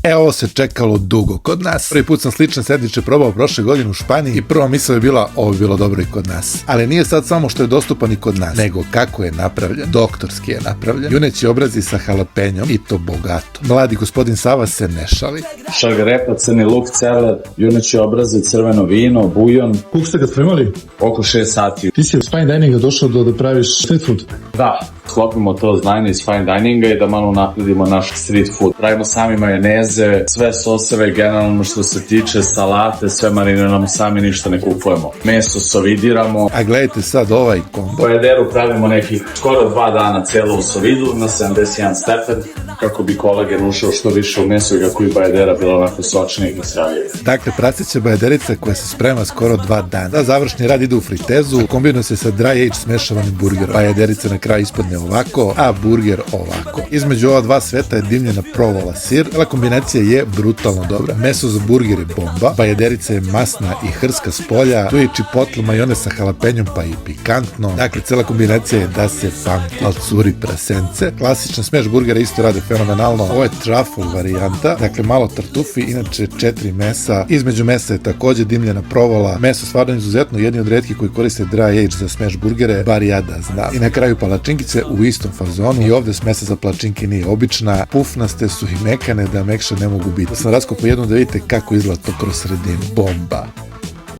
Ovo se čekalo dugo kod nas. Prvi put sam slične sendviče probao prošle godine u Španiji i prva misao je bila ovo bi bilo dobro i kod nas. Ali nije sad samo što je dostupan i kod nas, nego kako je napravljen. Doktorski je napravljen. Juneći obrazi sa jalapenjom i to bogato. Mladi gospodin Sava se ne šali. Šargarepa, crni luk, celer, juneći obrazi, crveno vino, bujon. Koliko ste ga spremali? Oko 6 sati. Ti si od fine dininga došao da praviš street food? Da, sklopimo to znanje iz fine dininga i da malo napredimo naš street food. Pravimo sami majoneze, sve soseve, generalno što se tiče salate, sve mariniramo sami, ništa ne kupujemo. Meso sovidiramo. A gledajte sad ovaj kombo. Bajederu pravimo nekih skoro 2 dana cijelo u sovidu na 71 stepen, kako bi kolagen ušao što više u meso i kako bi bajedera bila onako sočnija i zdravija. Dakle, praseća bajaderica koja se sprema skoro 2 dana. Da završni rad ide u fritezu, kombinuje se sa dry age smešavanim burgerom. Bajaderica na kraju ispadne ovako, a burger ovako. Između ova dva sveta je dimljena provola sir. Ela kombinacija je brutalno dobra. Meso za burger je bomba, bajaderica je masna i hrska s polja, tu je chipotle majonez sa jalapenjom pa i pikantno. Dakle, cela kombinacija je da se pamti. Al curi prasence. Klasičan smeš burgera isto rade fenomenalno. Ovo je truffle varijanta, dakle malo tartufi, inače 4 mesa. Između mesa je takođe dimljena provola. Meso stvarno izuzetno, jedni od retkih koji koriste dry age za smeš burgere, bar ja da znam. I na kraju palačinkice u istom fazonu. I ovde smesa za palačinke nije obična. Pufnaste su i mekane, da mekše ne mogu biti. Da sam raskopao jednu da vidite kako izgleda to kroz sredinu. Bomba.